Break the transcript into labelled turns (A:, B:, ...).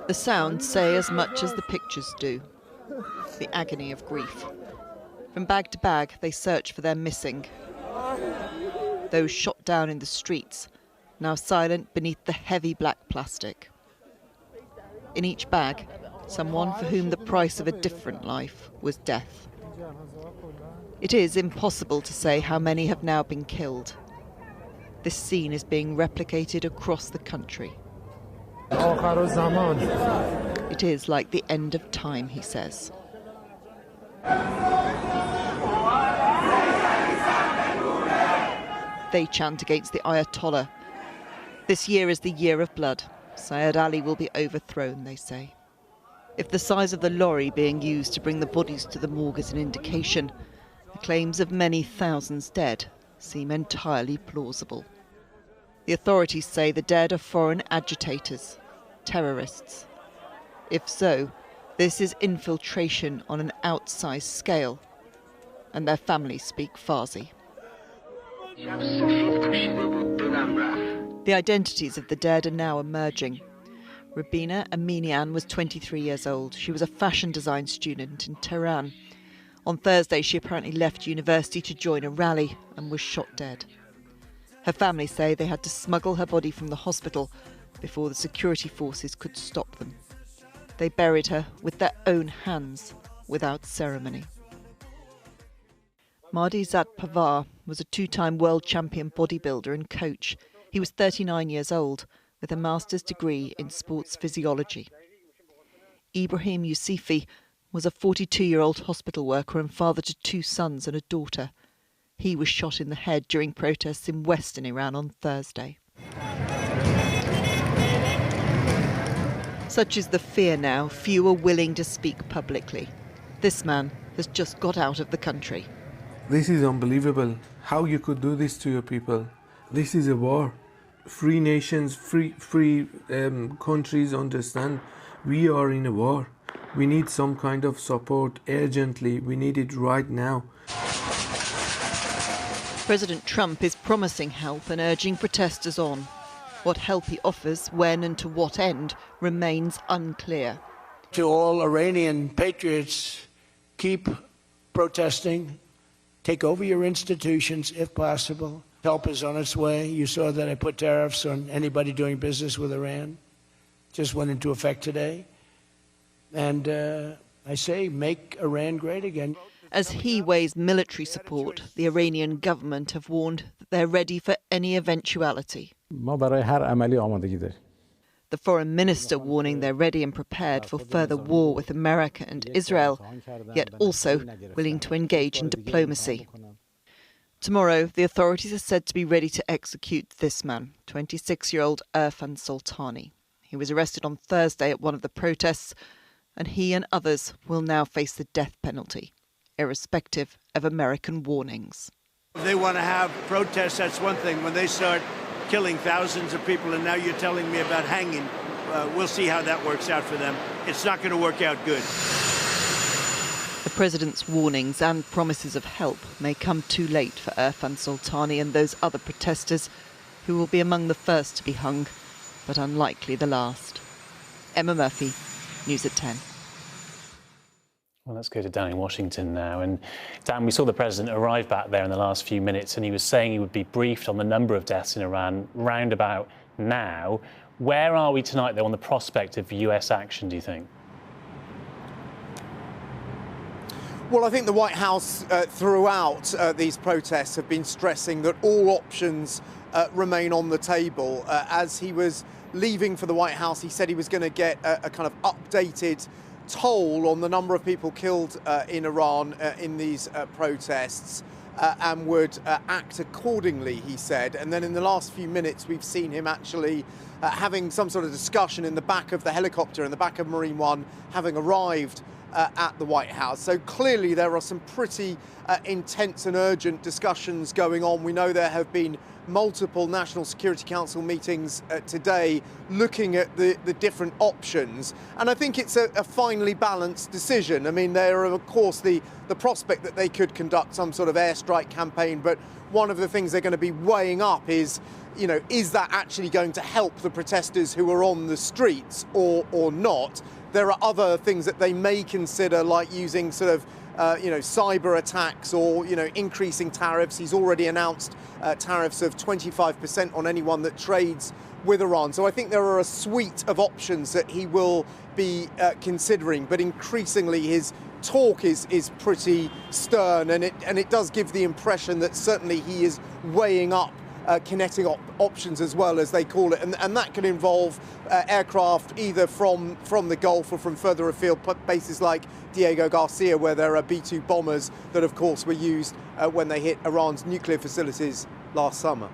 A: The sounds say as much as the pictures do. The agony of grief. From bag to bag, they search for their missing. Those shot down in the streets, now silent beneath the heavy black plastic. In each bag, someone for whom the price of a different life was death. It is impossible to say how many have now been killed. This scene is being replicated across the country. It is like the end of time, he says. They chant against the Ayatollah. This year is the year of blood. Syed Ali will be overthrown, they say. If the size of the lorry being used to bring the bodies to the morgue is an indication, the claims of many thousands dead seem entirely plausible. The authorities say the dead are foreign agitators, terrorists. If so, this is infiltration on an outsized scale, and their families speak Farsi. The identities of the dead are now emerging. Rabina Aminian was 23 years old. She was a fashion design student in Tehran. On Thursday, she apparently left university to join a rally and was shot dead. Her family say they had to smuggle her body from the hospital before the security forces could stop them. They buried her with their own hands, without ceremony. Mahdi Zat Pawar was a two-time world champion bodybuilder and coach. He was 39 years old, with a master's degree in sports physiology. Ibrahim Yousifi was a 42-year-old hospital worker and father to two sons and a daughter. He was shot in the head during protests in western Iran on Thursday. Such is the fear now, few are willing to speak publicly. This man has just got out of the country.
B: This is unbelievable. How you could do this to your people? This is a war. Free nations, free countries understand we are in a war. We need some kind of support urgently. We need it right now.
A: President Trump is promising help and urging protesters on. What help he offers, when and to what end, remains unclear.
C: To all Iranian patriots, keep protesting. Take over your institutions if possible. Help is on its way. You saw that I put tariffs on anybody doing business with Iran. Just went into effect today. And I say, make Iran great again.
A: As he weighs military support, the Iranian government have warned that they're ready for any eventuality. The foreign minister warning they're ready and prepared for further war with America and Israel, yet also willing to engage in diplomacy. Tomorrow, the authorities are said to be ready to execute this man, 26-year-old Irfan Soltani. He was arrested on Thursday at one of the protests, and he and others will now face the death penalty, irrespective of American warnings.
C: If they want to have protests, that's one thing. When they start killing thousands of people, and now you're telling me about hanging, we'll see how that works out for them. It's not going to work out good.
A: The president's warnings and promises of help may come too late for Irfan Soltani and those other protesters who will be among the first to be hung, but unlikely the last. Emma Murphy, News at 10.
D: Well, let's go to Dan in Washington now. And Dan, we saw the president arrive back there in the last few minutes, and he was saying he would be briefed on the number of deaths in Iran round about now. Where are we tonight, though, on the prospect of US action, do you think?
E: Well, I think the White House throughout these protests have been stressing that all options remain on the table. As he was leaving for the White House, he said he was going to get a kind of updated toll on the number of people killed in Iran in these protests and would act accordingly, he said. And then in the last few minutes, we've seen him actually having some sort of discussion in the back of the helicopter, in the back of Marine One, having arrived at the White House. So clearly there are some pretty intense and urgent discussions going on. We know there have been multiple National Security Council meetings today looking at the different options. And I think it's a finely balanced decision. I mean, there are, of course, the prospect that they could conduct some sort of airstrike campaign, but one of the things they're going to be weighing up is, you know, is that actually going to help the protesters who are on the streets or not? There are other things that they may consider, like using sort of cyber attacks or, increasing tariffs. He's already announced tariffs of 25% on anyone that trades with Iran. So I think there are a suite of options that he will be considering, but increasingly his talk is pretty stern, and it does give the impression that certainly he is weighing up kinetic options, as well, as they call it, and that can involve aircraft either from the Gulf or from further afield, bases like Diego Garcia, where there are B-2 bombers that, of course, were used when they hit Iran's nuclear facilities last summer.